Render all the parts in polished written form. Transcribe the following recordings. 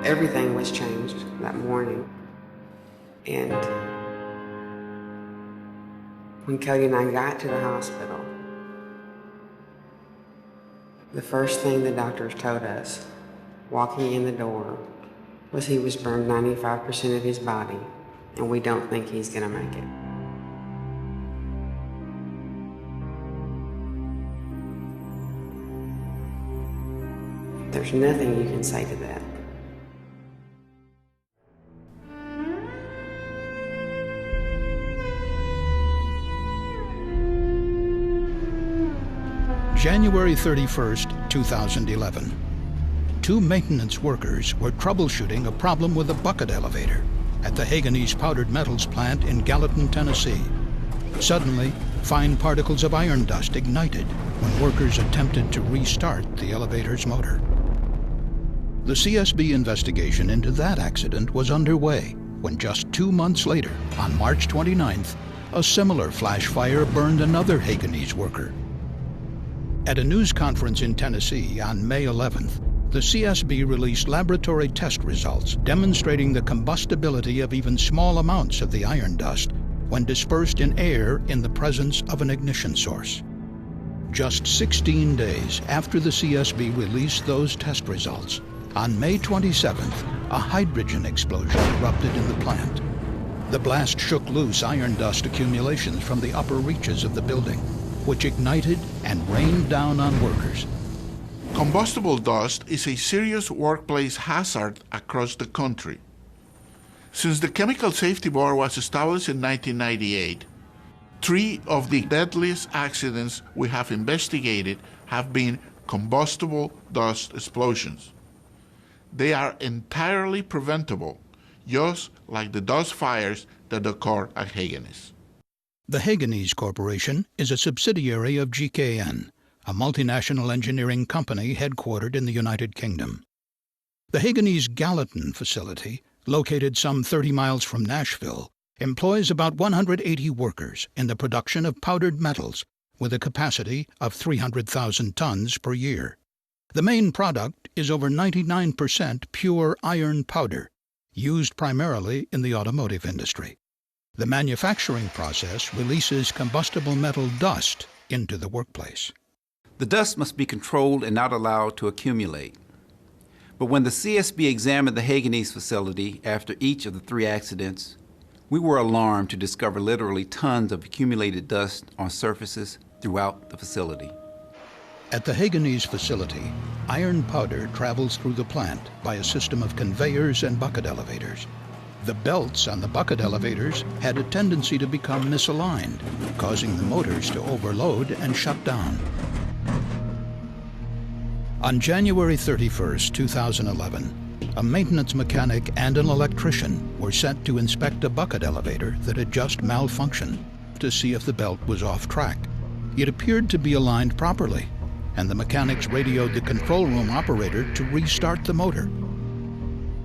Everything was changed that morning. And when Cody and I got to the hospital, the first thing the doctors told us, walking in the door, was he was burned 95% of his body, and we don't think he's gonna make it. There's nothing you can say to that. January 31st, 2011. Two maintenance workers were troubleshooting a problem with a bucket elevator at the Haganese Powdered Metals plant in Gallatin, Tennessee. Suddenly, fine particles of iron dust ignited when workers attempted to restart the elevator's motor. The CSB investigation into that accident was underway when just 2 months later, on March 29th, a similar flash fire burned another Haganese worker. At a news conference in Tennessee on May 11th, the CSB released laboratory test results demonstrating the combustibility of even small amounts of the iron dust when dispersed in air in the presence of an ignition source. Just 16 days after the CSB released those test results, on May 27th, a hydrogen explosion erupted in the plant. The blast shook loose iron dust accumulations from the upper reaches of the building, which ignited and rained down on workers. Combustible dust is a serious workplace hazard across the country. Since the Chemical Safety Board was established in 1998, 3 of the deadliest accidents we have investigated have been combustible dust explosions. They are entirely preventable, just like the dust fires that occur at Haganese. The Haganese Corporation is a subsidiary of GKN, a multinational engineering company headquartered in the United Kingdom. The Haganese Gallatin facility, located some 30 miles from Nashville, employs about 180 workers in the production of powdered metals with a capacity of 300,000 tons per year. The main product is over 99% pure iron powder, used primarily in the automotive industry. The manufacturing process releases combustible metal dust into the workplace. The dust must be controlled and not allowed to accumulate. But when the CSB examined the Haganese facility after each of the 3 accidents, we were alarmed to discover literally tons of accumulated dust on surfaces throughout the facility. At the Haganese facility, iron powder travels through the plant by a system of conveyors and bucket elevators. The belts on the bucket elevators had a tendency to become misaligned, causing the motors to overload and shut down. On January 31st, 2011, a maintenance mechanic and an electrician were sent to inspect a bucket elevator that had just malfunctioned to see if the belt was off track. It appeared to be aligned properly, and the mechanics radioed the control room operator to restart the motor.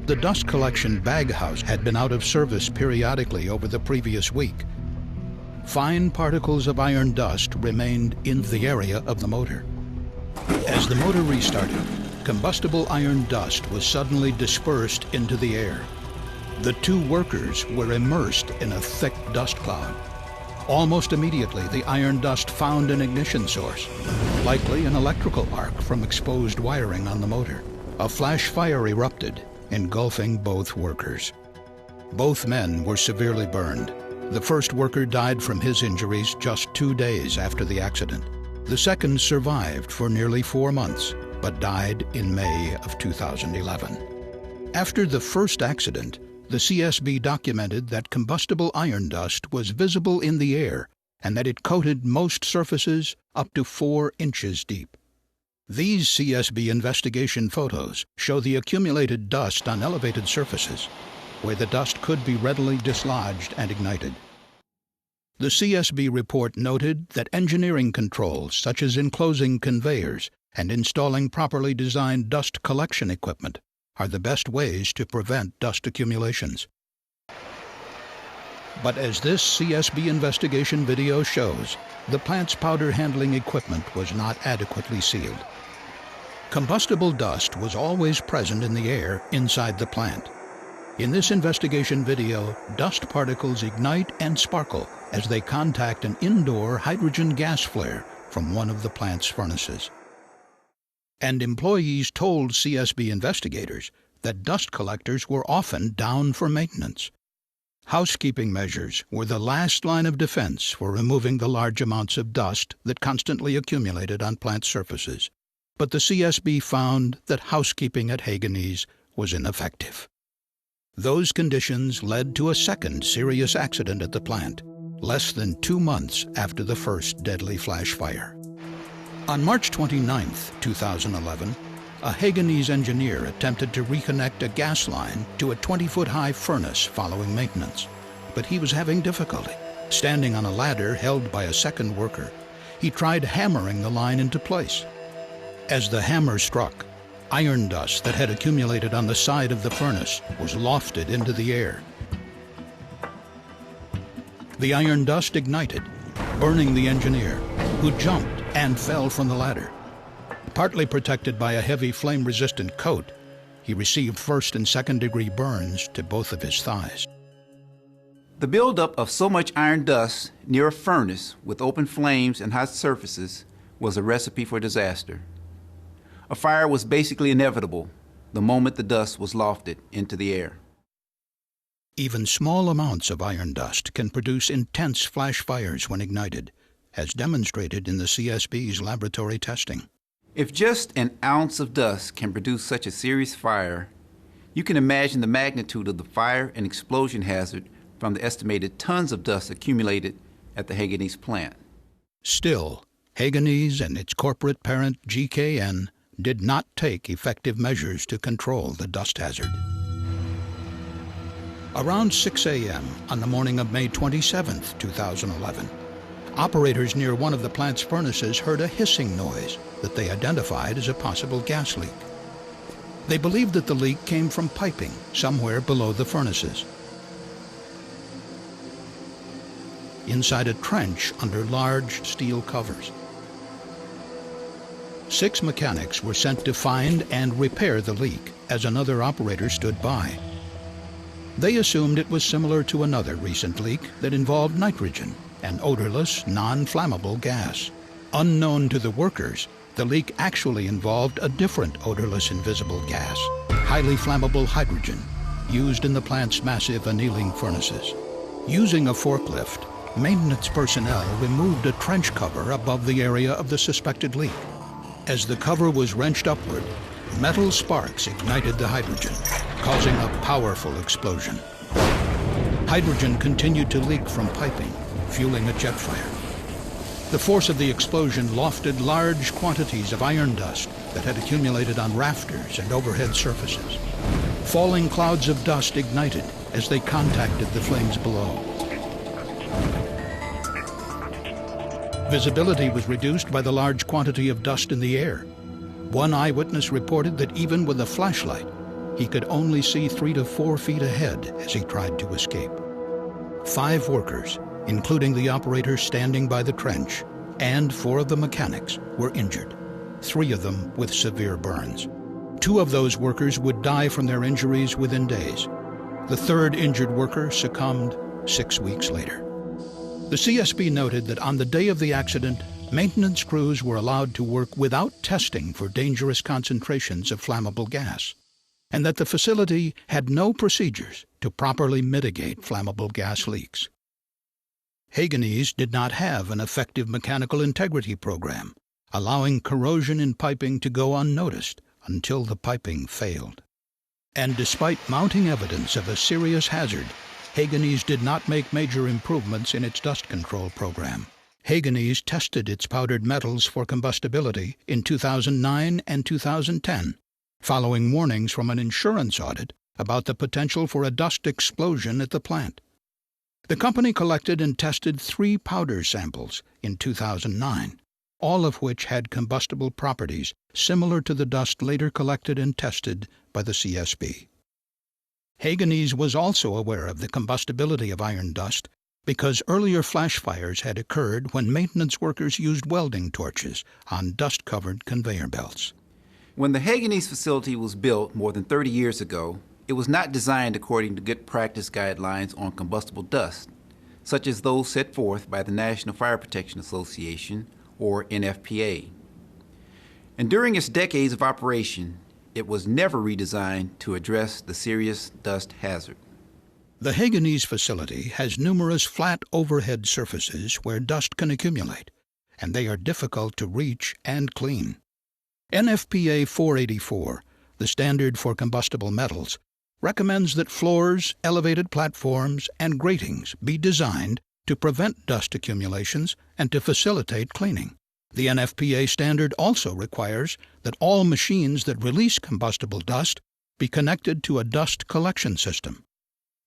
The dust collection bag house had been out of service periodically over the previous week. Fine particles of iron dust remained in the area of the motor. As the motor restarted, combustible iron dust was suddenly dispersed into the air. The 2 workers were immersed in a thick dust cloud. Almost immediately, the iron dust found an ignition source, likely an electrical arc from exposed wiring on the motor. A flash fire erupted, engulfing both workers. Both men were severely burned. The first worker died from his injuries just 2 days after the accident. The second survived for nearly 4 months, but died in May of 2011. After the first accident, the CSB documented that combustible iron dust was visible in the air and that it coated most surfaces up to 4 inches deep. These CSB investigation photos show the accumulated dust on elevated surfaces, where the dust could be readily dislodged and ignited. The CSB report noted that engineering controls, such as enclosing conveyors and installing properly designed dust collection equipment, are the best ways to prevent dust accumulations. But as this CSB investigation video shows, the plant's powder handling equipment was not adequately sealed. Combustible dust was always present in the air inside the plant. In this investigation video, dust particles ignite and sparkle as they contact an indoor hydrogen gas flare from one of the plant's furnaces. And employees told CSB investigators that dust collectors were often down for maintenance. Housekeeping measures were the last line of defense for removing the large amounts of dust that constantly accumulated on plant surfaces. But the CSB found that housekeeping at Haganese was ineffective. Those conditions led to a second serious accident at the plant, less than 2 months after the first deadly flash fire. On March 29, 2011, a Haganese engineer attempted to reconnect a gas line to a 20-foot-high furnace following maintenance, but he was having difficulty. Standing on a ladder held by a second worker, he tried hammering the line into place. As the hammer struck, iron dust that had accumulated on the side of the furnace was lofted into the air. The iron dust ignited, burning the engineer, who jumped and fell from the ladder. Partly protected by a heavy flame-resistant coat, he received first and second-degree burns to both of his thighs. The buildup of so much iron dust near a furnace with open flames and hot surfaces was a recipe for disaster. A fire was basically inevitable the moment the dust was lofted into the air. Even small amounts of iron dust can produce intense flash fires when ignited, as demonstrated in the CSB's laboratory testing. If just an ounce of dust can produce such a serious fire, you can imagine the magnitude of the fire and explosion hazard from the estimated tons of dust accumulated at the Haganese plant. Still, Haganese and its corporate parent GKN did not take effective measures to control the dust hazard. Around 6 a.m. on the morning of May 27, 2011, operators near one of the plant's furnaces heard a hissing noise that they identified as a possible gas leak. They believed that the leak came from piping somewhere below the furnaces. Inside a trench under large steel covers. 6 mechanics were sent to find and repair the leak as another operator stood by. They assumed it was similar to another recent leak that involved nitrogen, an odorless, non-flammable gas. Unknown to the workers, the leak actually involved a different odorless invisible gas, highly flammable hydrogen, used in the plant's massive annealing furnaces. Using a forklift, maintenance personnel removed a trench cover above the area of the suspected leak. As the cover was wrenched upward, metal sparks ignited the hydrogen, causing a powerful explosion. Hydrogen continued to leak from piping, fueling a jet fire. The force of the explosion lofted large quantities of iron dust that had accumulated on rafters and overhead surfaces. Falling clouds of dust ignited as they contacted the flames below. Visibility was reduced by the large quantity of dust in the air. One eyewitness reported that even with a flashlight, he could only see 3 to 4 feet ahead as he tried to escape. 5 workers, including the operator standing by the trench, and 4 of the mechanics were injured, 3 of them with severe burns. 2 of those workers would die from their injuries within days. The 3rd injured worker succumbed 6 weeks later. The CSB noted that on the day of the accident, maintenance crews were allowed to work without testing for dangerous concentrations of flammable gas, and that the facility had no procedures to properly mitigate flammable gas leaks. Haganese did not have an effective mechanical integrity program, allowing corrosion in piping to go unnoticed until the piping failed. And despite mounting evidence of a serious hazard, Haganese did not make major improvements in its dust control program. Haganese tested its powdered metals for combustibility in 2009 and 2010, following warnings from an insurance audit about the potential for a dust explosion at the plant. The company collected and tested 3 powder samples in 2009, all of which had combustible properties similar to the dust later collected and tested by the CSB. Haganese was also aware of the combustibility of iron dust because earlier flash fires had occurred when maintenance workers used welding torches on dust-covered conveyor belts. When the Haganese facility was built more than 30 years ago, it was not designed according to good practice guidelines on combustible dust, such as those set forth by the National Fire Protection Association, or NFPA. And during its decades of operation, it was never redesigned to address the serious dust hazard. The Haganese facility has numerous flat overhead surfaces where dust can accumulate, and they are difficult to reach and clean. NFPA 484, the standard for combustible metals, recommends that floors, elevated platforms, and gratings be designed to prevent dust accumulations and to facilitate cleaning. The NFPA standard also requires that all machines that release combustible dust be connected to a dust collection system.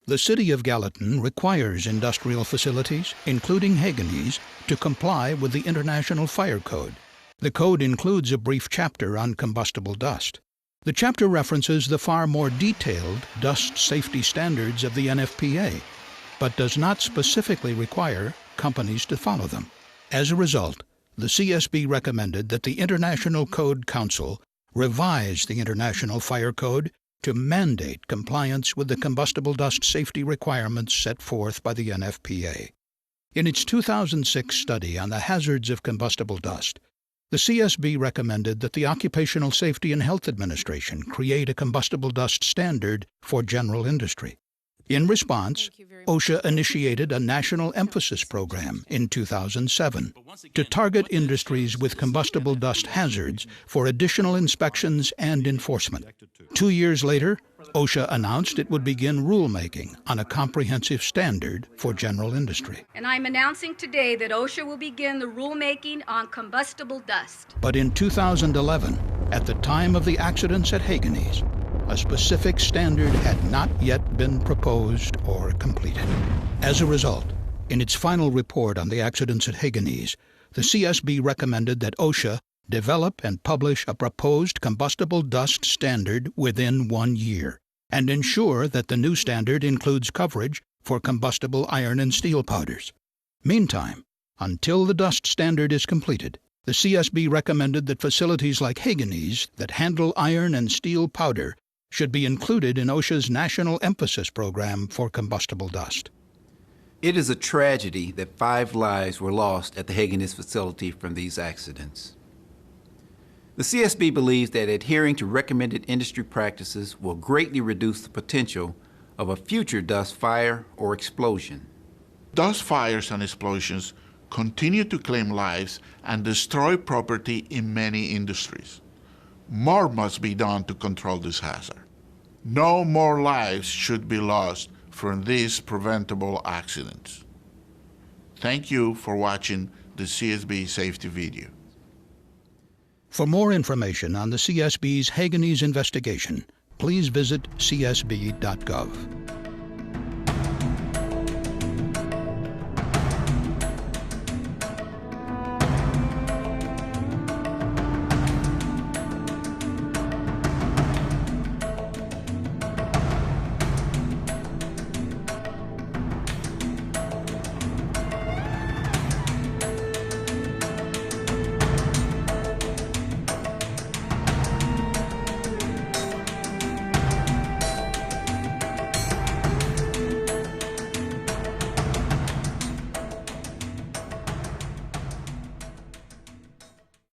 The City of Gallatin requires industrial facilities, including Haganese, to comply with the International Fire Code. The code includes a brief chapter on combustible dust. The chapter references the far more detailed dust safety standards of the NFPA, but does not specifically require companies to follow them. As a result, the CSB recommended that the International Code Council revise the International Fire Code to mandate compliance with the combustible dust safety requirements set forth by the NFPA. In its 2006 study on the hazards of combustible dust, the CSB recommended that the Occupational Safety and Health Administration create a combustible dust standard for general industry. In response, OSHA initiated a national emphasis program in 2007 to target industries with combustible dust hazards for additional inspections and enforcement. 2 years later, OSHA announced it would begin rulemaking on a comprehensive standard for general industry. And I'm announcing today that OSHA will begin the rulemaking on combustible dust. But in 2011, at the time of the accidents at Haganese, a specific standard had not yet been proposed or completed. As a result, in its final report on the accidents at Haganese, the CSB recommended that OSHA develop and publish a proposed combustible dust standard within 1 year, and ensure that the new standard includes coverage for combustible iron and steel powders. Meantime, until the dust standard is completed, the CSB recommended that facilities like Haganese that handle iron and steel powder should be included in OSHA's National Emphasis Program for combustible dust. It is a tragedy that 5 lives were lost at the Haganese facility from these accidents. The CSB believes that adhering to recommended industry practices will greatly reduce the potential of a future dust fire or explosion. Dust fires and explosions continue to claim lives and destroy property in many industries. More must be done to control this hazard. No more lives should be lost from these preventable accidents. Thank you for watching the CSB safety video. For more information on the CSB's Haganese investigation, please visit csb.gov.